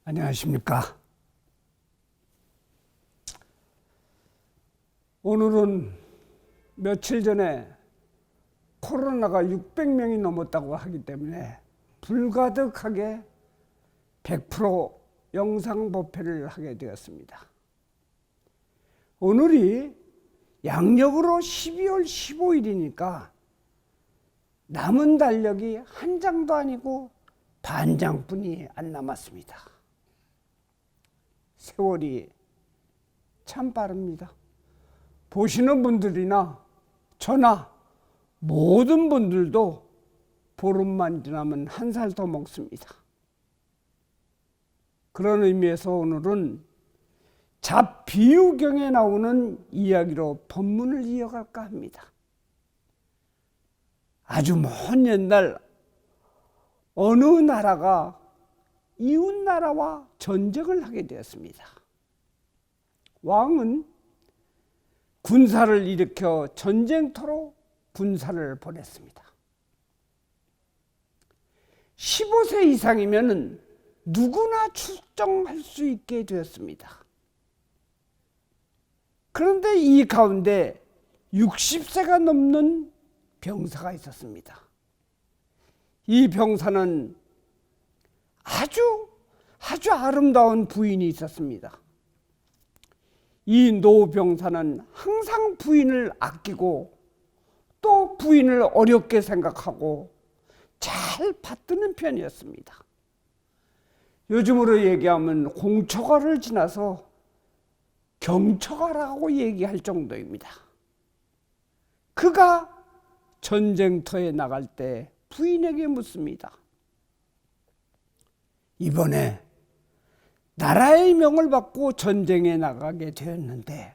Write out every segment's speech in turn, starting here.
안녕하십니까. 오늘은 며칠 전에 코로나가 600명이 넘었다고 하기 때문에 불가득하게 100% 영상 법회를 하게 되었습니다. 오늘이 양력으로 12월 15일이니까 남은 달력이 한 장도 아니고 반 장뿐이 안 남았습니다. 세월이 참 빠릅니다. 보시는 분들이나 저나 모든 분들도 보름만 지나면 한 살 더 먹습니다. 그런 의미에서 오늘은 잡비유경에 나오는 이야기로 본문을 이어갈까 합니다. 아주 먼 옛날 어느 나라가 이웃 나라와 전쟁을 하게 되었습니다. 왕은 군사를 일으켜 전쟁터로 군사를 보냈습니다. 15세 이상이면 누구나 출정할 수 있게 되었습니다. 그런데 이 가운데 60세가 넘는 병사가 있었습니다. 이 병사는 아주 아름다운 부인이 있었습니다. 이 노병사는 항상 부인을 아끼고 또 부인을 어렵게 생각하고 잘 받드는 편이었습니다. 요즘으로 얘기하면 공처가를 지나서 경처가라고 얘기할 정도입니다. 그가 전쟁터에 나갈 때 부인에게 묻습니다. 이번에 나라의 명을 받고 전쟁에 나가게 되었는데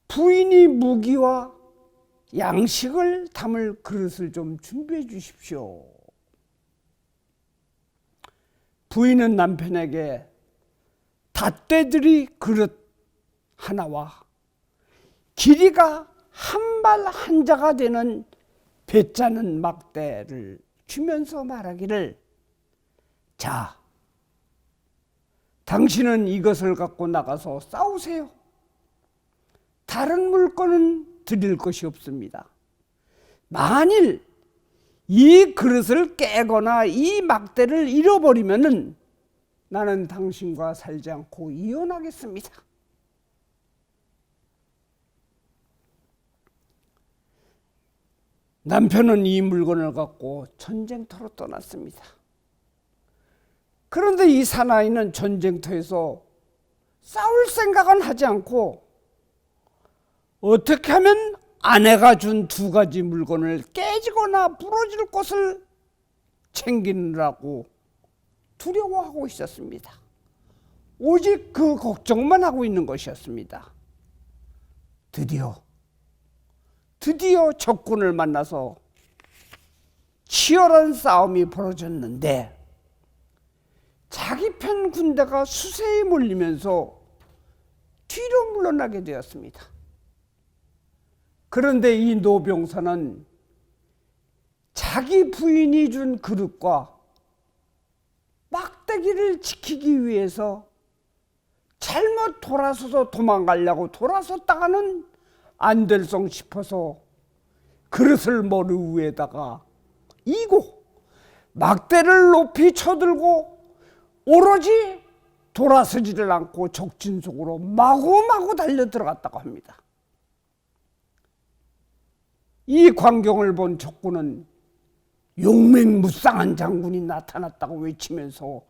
부인이 무기와 양식을 담을 그릇을 좀 준비해 주십시오. 부인은 남편에게 닷대들이 그릇 하나와 길이가 한 발 한자가 되는 배짜는 막대를 주면서 말하기를, 자, 당신은 이것을 갖고 나가서 싸우세요. 다른 물건은 드릴 것이 없습니다. 만일 이 그릇을 깨거나 이 막대를 잃어버리면은 나는 당신과 살지 않고 이혼하겠습니다. 남편은 이 물건을 갖고 전쟁터로 떠났습니다. 그런데 이 사나이는 전쟁터에서 싸울 생각은 하지 않고 어떻게 하면 아내가 준 두 가지 물건을 깨지거나 부러질 것을 챙기느라고 두려워하고 있었습니다. 오직 그 걱정만 하고 있는 것이었습니다. 드디어 적군을 만나서 치열한 싸움이 벌어졌는데 자기 편 군대가 수세에 몰리면서 뒤로 물러나게 되었습니다. 그런데 이 노병사는 자기 부인이 준 그릇과 막대기를 지키기 위해서 잘못 돌아서서 도망가려고 돌아섰다가는 안 될성 싶어서 그릇을 머리 위에다가 이고 막대를 높이 쳐들고 오로지 돌아서지를 않고 적진 속으로 마구마구 달려 들어갔다고 합니다. 이 광경을 본 적군은 용맹무쌍한 장군이 나타났다고 외치면서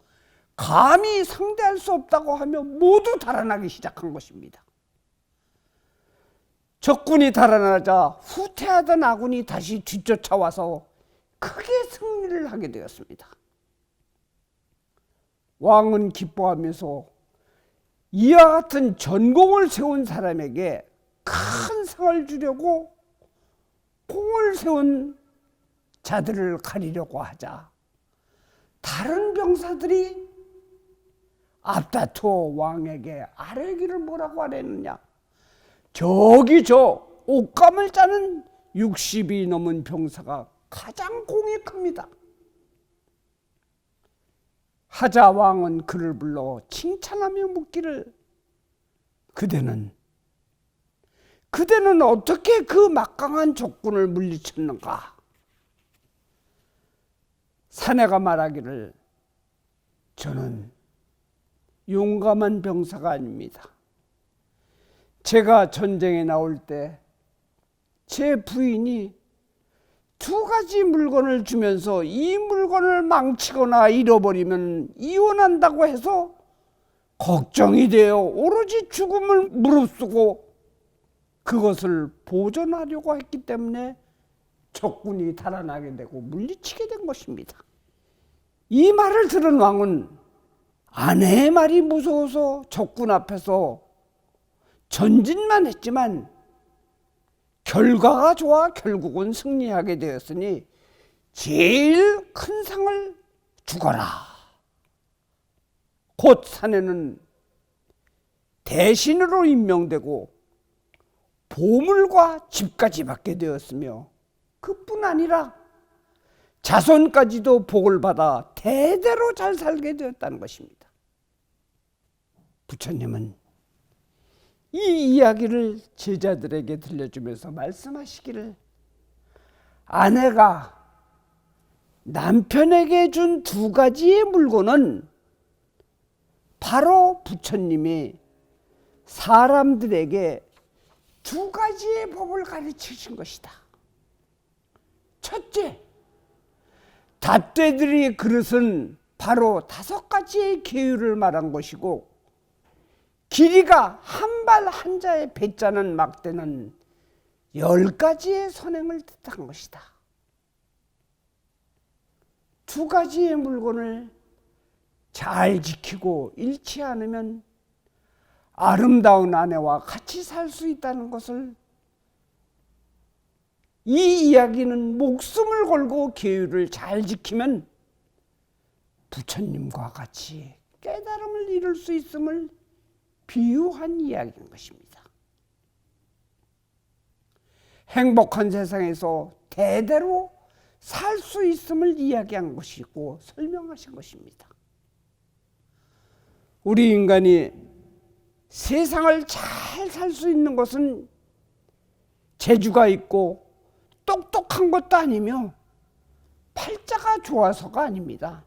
감히 상대할 수 없다고 하며 모두 달아나기 시작한 것입니다. 적군이 달아나자 후퇴하던 아군이 다시 뒤쫓아와서 크게 승리를 하게 되었습니다. 왕은 기뻐하면서 이와 같은 전공을 세운 사람에게 큰 상을 주려고 공을 세운 자들을 가리려고 하자 다른 병사들이 앞다투어 왕에게 아뢰기를 뭐라고 하랬느냐. 저기 저 옷감을 짜는 60이 넘은 병사가 가장 공이 큽니다. 하자 왕은 그를 불러 칭찬하며 묻기를 그대는 어떻게 그 막강한 적군을 물리쳤는가? 사내가 말하기를 저는 용감한 병사가 아닙니다. 제가 전쟁에 나올 때 제 부인이 2가지 물건을 주면서 이 물건을 망치거나 잃어버리면 이혼한다고 해서 걱정이 되어 오로지 죽음을 무릅쓰고 그것을 보존하려고 했기 때문에 적군이 달아나게 되고 물리치게 된 것입니다. 이 말을 들은 왕은 아내의 말이 무서워서 적군 앞에서 전진만 했지만 결과가 좋아 결국은 승리하게 되었으니 제일 큰 상을 주거라. 곧 사내는 대신으로 임명되고 보물과 집까지 받게 되었으며 그뿐 아니라 자손까지도 복을 받아 대대로 잘 살게 되었다는 것입니다. 부처님은 이 이야기를 제자들에게 들려주면서 말씀하시기를 아내가 남편에게 준 2가지의 물건은 바로 부처님이 사람들에게 2가지의 법을 가르치신 것이다. 첫째, 닷대들이 그릇은 바로 5가지의 계율을 말한 것이고 길이가 한 발 한자의 배자는 막대는 10가지의 선행을 뜻한 것이다. 2가지의 물건을 잘 지키고 잃지 않으면 아름다운 아내와 같이 살 수 있다는 것을 이 이야기는 목숨을 걸고 계율을 잘 지키면 부처님과 같이 깨달음을 이룰 수 있음을 비유한 이야기인 것입니다. 행복한 세상에서 대대로 살 수 있음을 이야기한 것이고 설명하신 것입니다. 우리 인간이 세상을 잘 살 수 있는 것은 재주가 있고 똑똑한 것도 아니며 팔자가 좋아서가 아닙니다.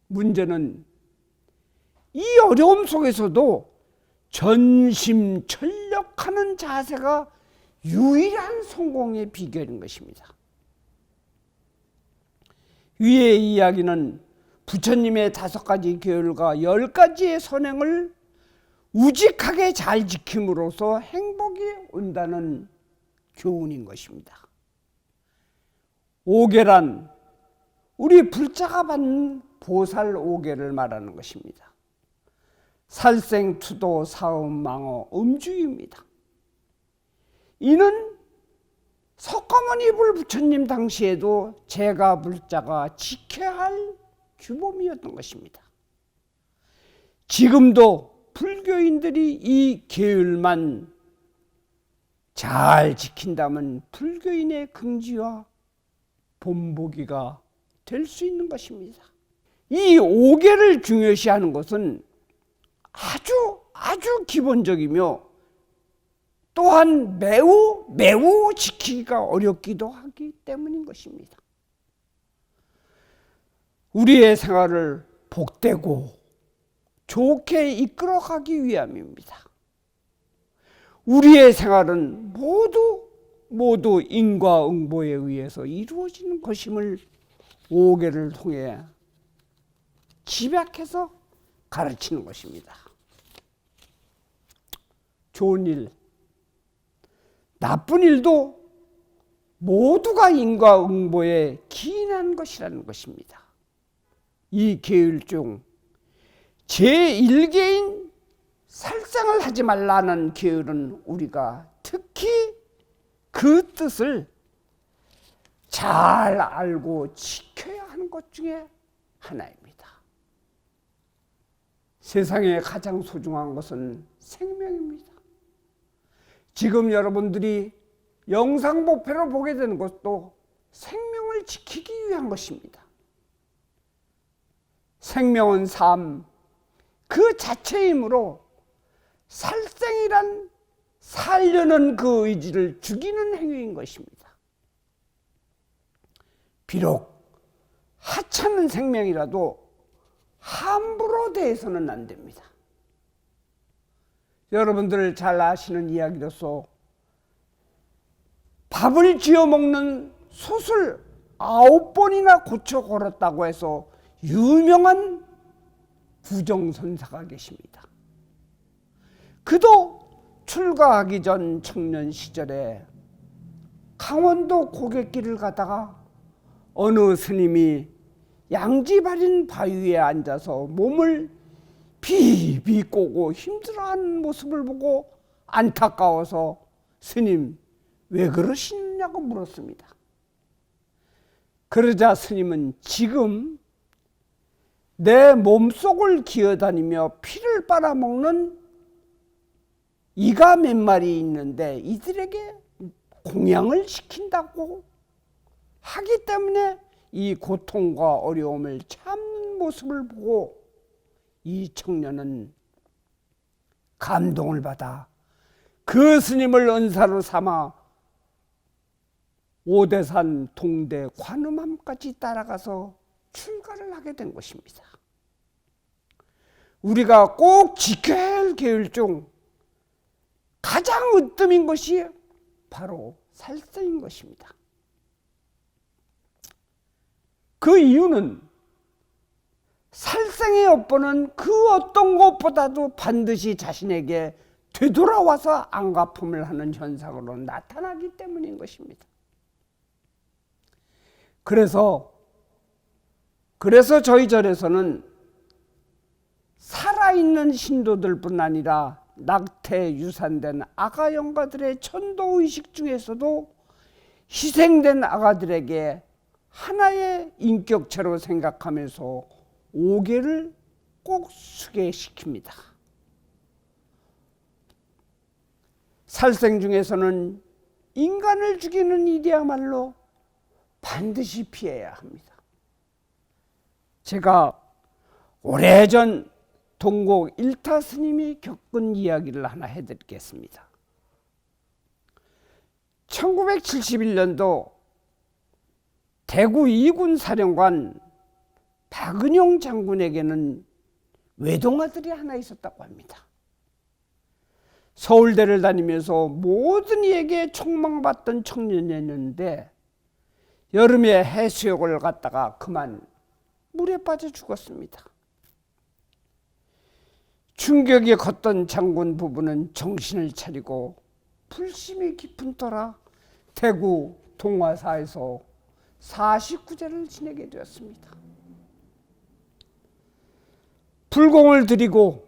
문제는 이 어려움 속에서도 전심전력하는 자세가 유일한 성공의 비결인 것입니다. 위의 이야기는 부처님의 5가지 계율과 10가지의 선행을 우직하게 잘 지킴으로써 행복이 온다는 교훈인 것입니다. 5계란, 우리 불자가 받는 보살 5계를 말하는 것입니다. 살생, 투도, 사음, 망어, 음주입니다. 이는 석가모니 불부처님 당시에도 제가 불자가 지켜야 할 규범이었던 것입니다. 지금도 불교인들이 이 계율만 잘 지킨다면 불교인의 긍지와 본보기가 될 수 있는 것입니다. 이 5계를 중요시하는 것은 아주 기본적이며 또한 매우 지키기가 어렵기도 하기 때문인 것입니다. 우리의 생활을 복되고 좋게 이끌어가기 위함입니다. 우리의 생활은 모두 인과응보에 의해서 이루어지는 것임을 5계를 통해 집약해서 가르치는 것입니다. 좋은 일, 나쁜 일도 모두가 인과응보에 기인한 것이라는 것입니다. 이 계율 중 제1계인 살상을 하지 말라는 계율은 우리가 특히 그 뜻을 잘 알고 지켜야 하는 것 중에 하나입니다. 세상에 가장 소중한 것은 생명입니다. 지금 여러분들이 영상 보편을 보게 되는 것도 생명을 지키기 위한 것입니다. 생명은 삶 그 자체이므로 살생이란 살려는 그 의지를 죽이는 행위인 것입니다. 비록 하찮은 생명이라도 함부로 대해서는 안 됩니다. 여러분들 잘 아시는 이야기로서 밥을 지어 먹는 솥을 9번이나 고쳐 걸었다고 해서 유명한 부정선사가 계십니다. 그도 출가하기 전 청년 시절에 강원도 고갯길을 가다가 어느 스님이 양지바린 바위 위에 앉아서 몸을 비비 꼬고 힘들어하는 모습을 보고 안타까워서 스님 왜 그러시냐고 물었습니다. 그러자 스님은 지금 내 몸속을 기어다니며 피를 빨아먹는 이가 몇 마리 있는데 이들에게 공양을 시킨다고 하기 때문에 이 고통과 어려움을 참는 모습을 보고 이 청년은 감동을 받아 그 스님을 은사로 삼아 오대산, 동대, 관음암까지 따라가서 출가를 하게 된 것입니다. 우리가 꼭 지켜야 할 계율 중 가장 으뜸인 것이 바로 살생인 것입니다. 그 이유는 살생의 여포는 그 어떤 것보다도 반드시 자신에게 되돌아와서 안갚음을 하는 현상으로 나타나기 때문인 것입니다. 그래서 저희 절에서는 살아있는 신도들뿐 아니라 낙태 유산된 아가 영가들의 천도의식 중에서도 희생된 아가들에게 하나의 인격체로 생각하면서 오계를 꼭 수계시킵니다. 살생 중에서는 인간을 죽이는 일이야말로 반드시 피해야 합니다. 제가 오래전 동곡 일타 스님이 겪은 이야기를 하나 해드리겠습니다. 1971년도 대구 2군 사령관 박은용 장군에게는 외동아들이 하나 있었다고 합니다. 서울대를 다니면서 모든 이에게 촉망받던 청년이었는데 여름에 해수욕을 갔다가 그만 물에 빠져 죽었습니다. 충격이 컸던 장군 부부는 정신을 차리고 불심이 깊은 터라 대구 동화사에서 49제를 지내게 되었습니다. 불공을 드리고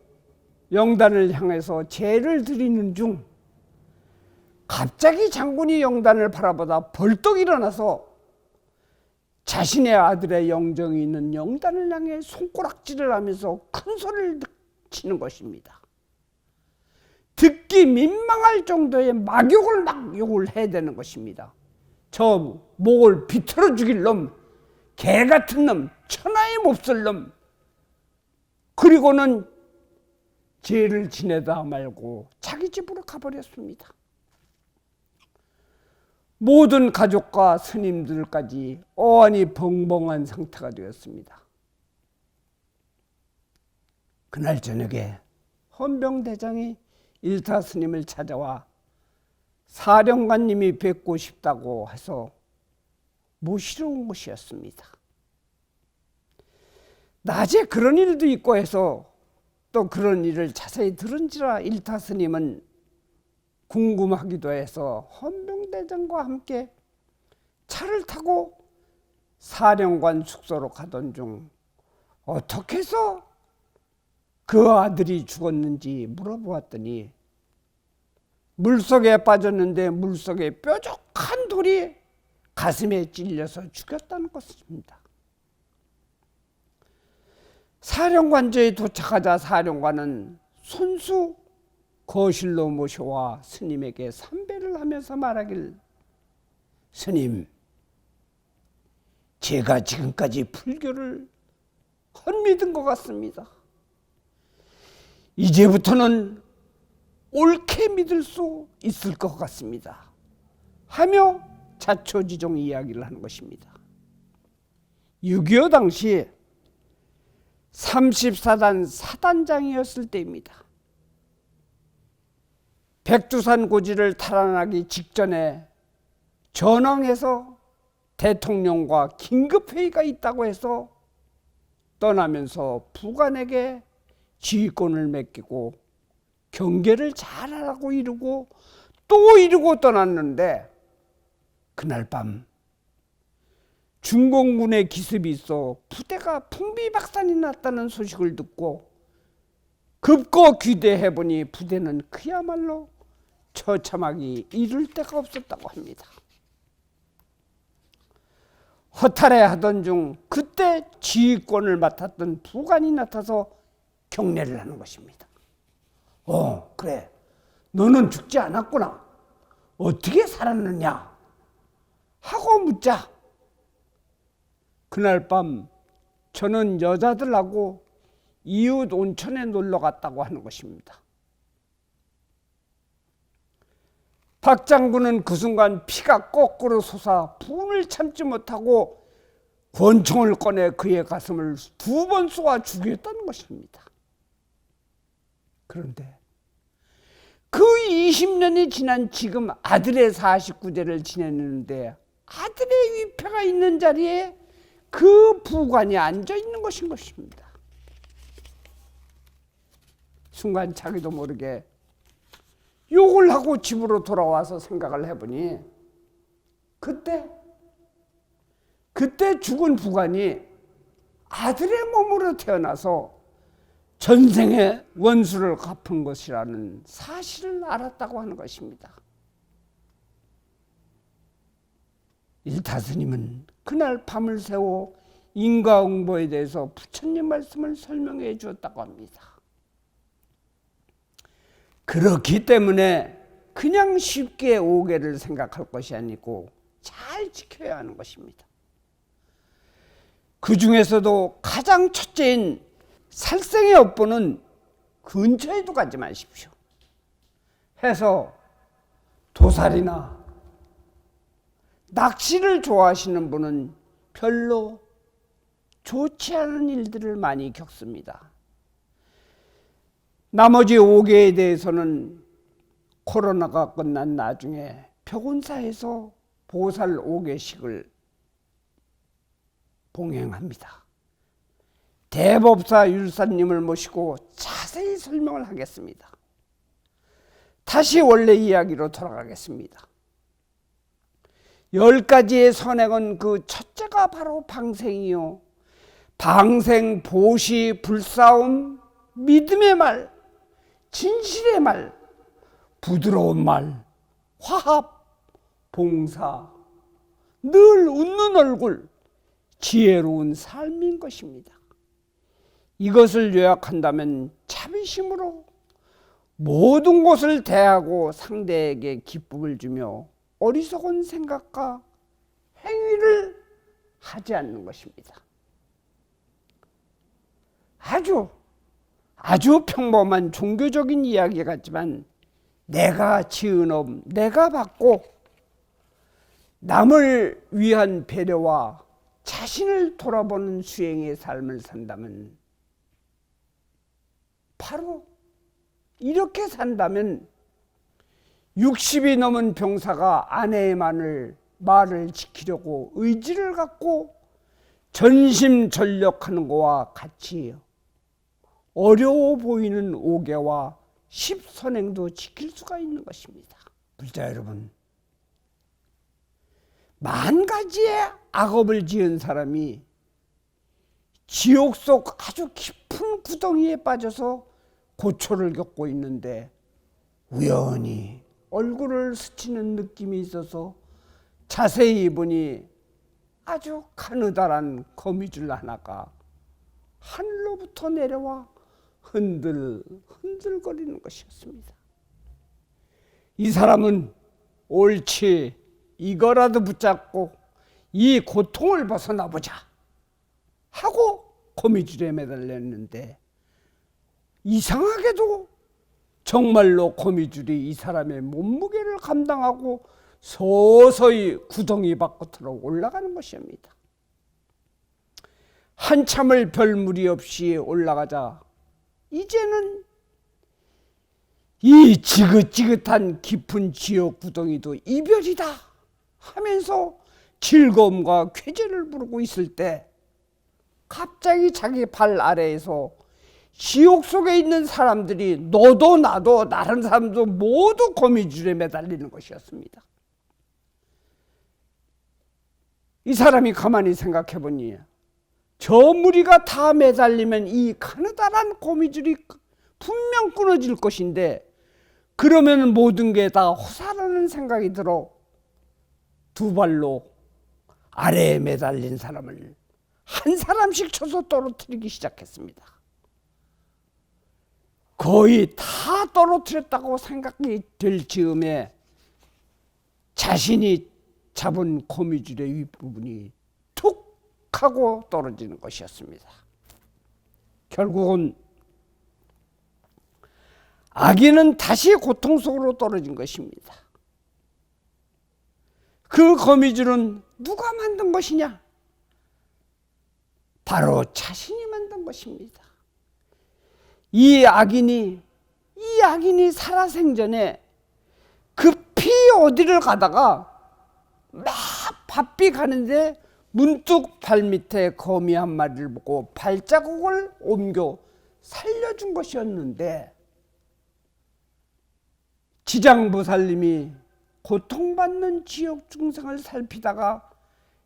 영단을 향해서 제를 드리는 중 갑자기 장군이 영단을 바라보다 벌떡 일어나서 자신의 아들의 영정이 있는 영단을 향해 손가락질을 하면서 큰 소리를 치는 것입니다. 듣기 민망할 정도의 막욕을 막 욕을 해야 되는 것입니다. 저 목을 비틀어 죽일 놈, 개 같은 놈, 천하에 몹쓸 놈. 그리고는 죄를 지내다 말고 자기 집으로 가버렸습니다. 모든 가족과 스님들까지 어안이 벙벙한 상태가 되었습니다. 그날 저녁에 헌병대장이 일타 스님을 찾아와 사령관님이 뵙고 싶다고 해서 모시러 온 것이었습니다. 낮에 그런 일도 있고 해서 또 그런 일을 자세히 들은지라 일타 스님은 궁금하기도 해서 헌병대장과 함께 차를 타고 사령관 숙소로 가던 중 어떻게 해서 그 아들이 죽었는지 물어보았더니 물속에 빠졌는데 물속에 뾰족한 돌이 가슴에 찔려서 죽였다는 것입니다. 사령관저에 도착하자 사령관은 손수 거실로 모셔와 스님에게 삼배를 하면서 말하길, 스님, 제가 지금까지 불교를 헛믿은 것 같습니다. 이제부터는 옳게 믿을 수 있을 것 같습니다. 하며 자초지종 이야기를 하는 것입니다. 6.25 당시 34단 사단장이었을 때입니다. 백두산 고지를 탈환하기 직전에 전황에서 대통령과 긴급회의가 있다고 해서 떠나면서 부관에게 지휘권을 맡기고 경계를 잘하라고 이루고 또 이루고 떠났는데, 그날 밤 중공군의 기습이 있어 부대가 풍비박산이 났다는 소식을 듣고 급거 귀대해보니 부대는 그야말로 처참하기 이를 데가 없었다고 합니다. 허탈해하던 중 그때 지휘권을 맡았던 부관이 나타서 경례를 하는 것입니다. 그래, 너는 죽지 않았구나. 어떻게 살았느냐 하고 묻자, 그날 밤 저는 여자들하고 이웃 온천에 놀러 갔다고 하는 것입니다. 박 장군은 그 순간 피가 거꾸로 솟아 분을 참지 못하고 권총을 꺼내 그의 가슴을 2번 쏘아 죽였다는 것입니다. 그런데 그 20년이 지난 지금 아들의 49대를 지냈는데 아들의 위패가 있는 자리에 그 부관이 앉아 있는 것입니다. 순간 자기도 모르게 욕을 하고 집으로 돌아와서 생각을 해보니 그때 죽은 부관이 아들의 몸으로 태어나서 전생의 원수를 갚은 것이라는 사실을 알았다고 하는 것입니다. 일타스님은 그날 밤을 새워 인과응보에 대해서 부처님 말씀을 설명해 주었다고 합니다. 그렇기 때문에 그냥 쉽게 오계를 생각할 것이 아니고 잘 지켜야 하는 것입니다. 그 중에서도 가장 첫째인 살생의 업보는 근처에도 가지 마십시오. 해서 도살이나 낚시를 좋아하시는 분은 별로 좋지 않은 일들을 많이 겪습니다. 나머지 5개에 대해서는 코로나가 끝난 나중에 벽운사에서 보살 5개식을 봉행합니다. 대법사 율사님을 모시고 자세히 설명을 하겠습니다. 다시 원래 이야기로 돌아가겠습니다. 10가지의 선행은 그 첫째가 바로 방생이요, 방생, 보시, 불싸움, 믿음의 말, 진실의 말, 부드러운 말, 화합, 봉사, 늘 웃는 얼굴, 지혜로운 삶인 것입니다. 이것을 요약한다면 자비심으로 모든 것을 대하고 상대에게 기쁨을 주며 어리석은 생각과 행위를 하지 않는 것입니다. 아주 평범한 종교적인 이야기 같지만 내가 지은 업, 내가 받고 남을 위한 배려와 자신을 돌아보는 수행의 삶을 산다면, 바로 이렇게 산다면 60이 넘은 병사가 아내의 말을 지키려고 의지를 갖고 전심전력하는 것과 같이 어려워 보이는 5개와 10선행도 지킬 수가 있는 것입니다. 불자 여러분, 10,000가지의 악업을 지은 사람이 지옥 속 아주 깊은 구덩이에 빠져서 고초를 겪고 있는데 우연히 얼굴을 스치는 느낌이 있어서 자세히 보니 아주 가느다란 거미줄 하나가 하늘로부터 내려와 흔들거리는 것이었습니다. 이 사람은 옳지, 이거라도 붙잡고 이 고통을 벗어나보자 하고 거미줄에 매달렸는데 이상하게도 정말로 거미줄이 이 사람의 몸무게를 감당하고 서서히 구덩이 바깥으로 올라가는 것입니다. 한참을 별 무리 없이 올라가자 이제는 이 지긋지긋한 깊은 지옥 구덩이도 이별이다 하면서 즐거움과 쾌재를 부르고 있을 때 갑자기 자기 발 아래에서 지옥 속에 있는 사람들이 너도 나도 다른 사람도 모두 거미줄에 매달리는 것이었습니다. 이 사람이 가만히 생각해 보니 저 무리가 다 매달리면 이 가느다란 거미줄이 분명 끊어질 것인데 그러면 모든 게 다 허사라는 생각이 들어 두 발로 아래에 매달린 사람을 한 사람씩 쳐서 떨어뜨리기 시작했습니다. 거의 다 떨어뜨렸다고 생각이 될 즈음에 자신이 잡은 거미줄의 윗부분이 툭 하고 떨어지는 것이었습니다. 결국은 아기는 다시 고통 속으로 떨어진 것입니다. 그 거미줄은 누가 만든 것이냐? 바로 자신이 만든 것입니다. 이 악인이 살아생전에 급히 어디를 가다가 막 바삐 가는데 문득 발밑에 거미 한 마리를 보고 발자국을 옮겨 살려준 것이었는데 지장보살님이 고통받는 지옥 중생을 살피다가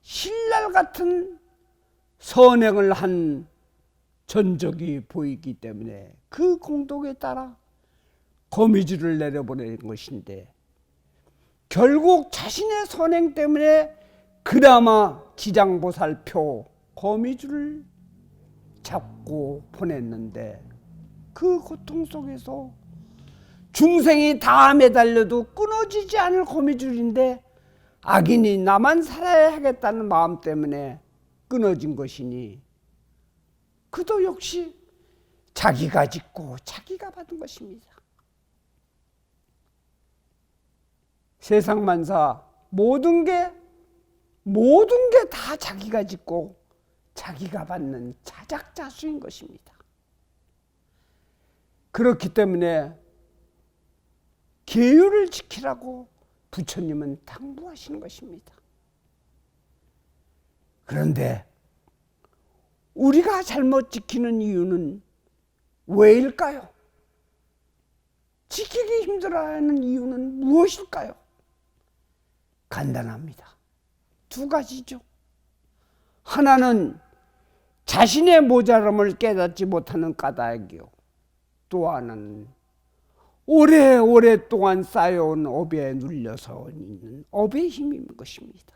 신랄 같은 선행을 한 전적이 보이기 때문에 그 공덕에 따라 거미줄을 내려보내는 것인데 결국 자신의 선행 때문에 그나마 지장보살표 거미줄을 잡고 보냈는데 그 고통 속에서 중생이 다 매달려도 끊어지지 않을 거미줄인데 악인이 나만 살아야 하겠다는 마음 때문에 끊어진 것이니 그도 역시 자기가 짓고 자기가 받은 것입니다. 세상만사 모든 게 다 자기가 짓고 자기가 받는 자작자수인 것입니다. 그렇기 때문에 계율을 지키라고 부처님은 당부하시는 것입니다. 그런데 우리가 잘못 지키는 이유는 왜일까요? 지키기 힘들어하는 이유는 무엇일까요? 간단합니다. 두 가지죠. 하나는 자신의 모자람을 깨닫지 못하는 까닭이요. 또 하나는 오랫동안 쌓여온 업에 눌려서 있는 업의 힘인 것입니다.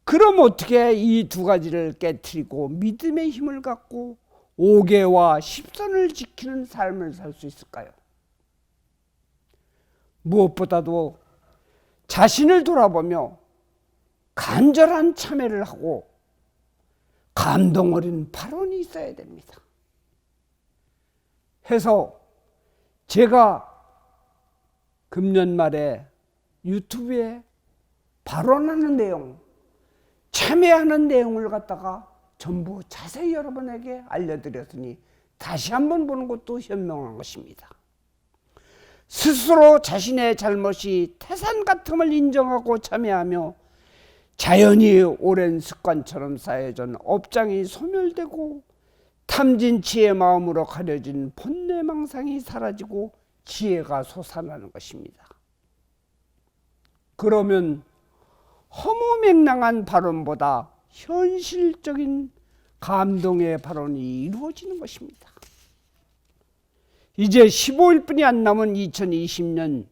그럼 어떻게 이 두 가지를 깨트리고 믿음의 힘을 갖고 오계와 십선을 지키는 삶을 살 수 있을까요? 무엇보다도 자신을 돌아보며 간절한 참회를 하고 감동 어린 발언이 있어야 됩니다. 해서 제가 금년 말에 유튜브에 발언하는 내용, 참회하는 내용을 갖다가 전부 자세히 여러분에게 알려드렸으니 다시 한번 보는 것도 현명한 것입니다. 스스로 자신의 잘못이 태산 같음을 인정하고 참회하며 자연히 오랜 습관처럼 쌓여진 업장이 소멸되고 탐진치의 마음으로 가려진 본내망상이 사라지고 지혜가 솟아나는 것입니다. 그러면 허무맹랑한 발언보다 현실적인 감동의 발언이 이루어지는 것입니다. 이제 15일뿐이 안 남은 2020년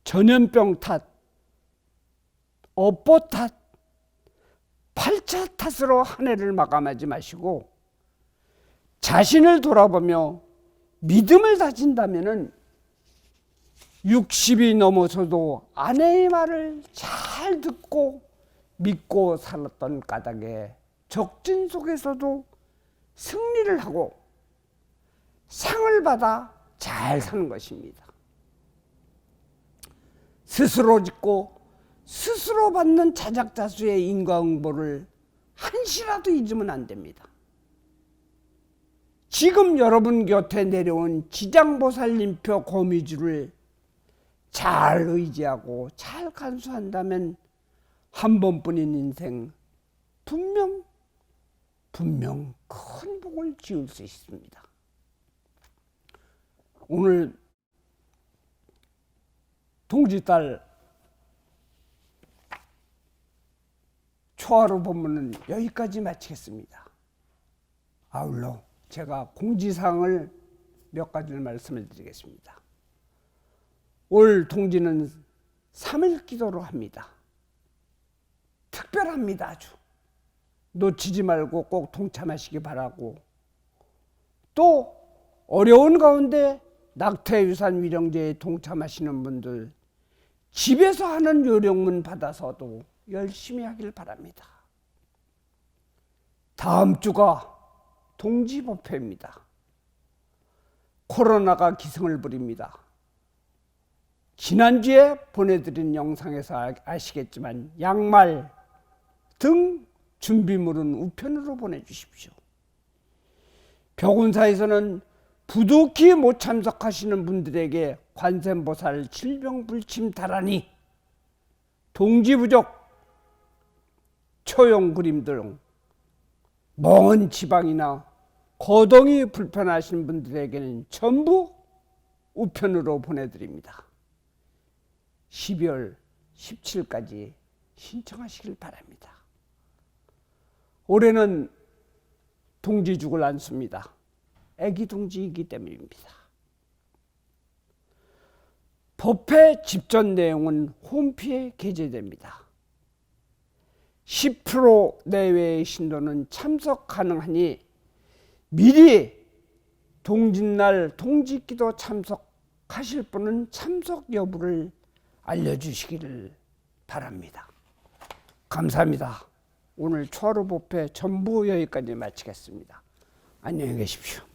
전염병 탓, 업보 탓, 8차 탓으로 한 해를 마감하지 마시고 자신을 돌아보며 믿음을 다진다면은 60이 넘어서도 아내의 말을 잘 듣고 믿고 살았던 까닭에 적진 속에서도 승리를 하고 상을 받아 잘 사는 것입니다. 스스로 짓고 스스로 받는 자작자수의 인과응보를 한시라도 잊으면 안 됩니다. 지금 여러분 곁에 내려온 지장보살님표 거미줄을 잘 의지하고 잘 간수한다면 한 번뿐인 인생 분명 큰 복을 지을 수 있습니다. 오늘 동지달 초하루 본문은 여기까지 마치겠습니다. 아울러 제가 공지사항을 몇 가지를 말씀을 드리겠습니다. 올 동지는 3일 기도로 합니다. 특별합니다. 아주 놓치지 말고 꼭 동참하시기 바라고, 또 어려운 가운데 낙태유산 위령제에 동참하시는 분들 집에서 하는 요령문 받아서도 열심히 하길 바랍니다. 다음 주가 동지법회입니다. 코로나가 기승을 부립니다. 지난주에 보내드린 영상에서 아시겠지만 양말 등 준비물은 우편으로 보내주십시오. 벽운사에서는 부득이 못 참석하시는 분들에게 관세음보살 질병불침 다라니, 동지부족, 초용 그림 등 먼 지방이나 거동이 불편하신 분들에게는 전부 우편으로 보내드립니다. 12월 17일까지 신청하시길 바랍니다. 올해는 동지죽을 안 씁니다. 애기 동지이기 때문입니다. 법회 집전 내용은 홈피에 게재됩니다. 10% 내외의 신도는 참석 가능하니 미리 동짓날 동지기도 참석하실 분은 참석 여부를 알려주시기를 바랍니다. 감사합니다. 오늘 초하루 법회 전부 여기까지 마치겠습니다. 안녕히 계십시오.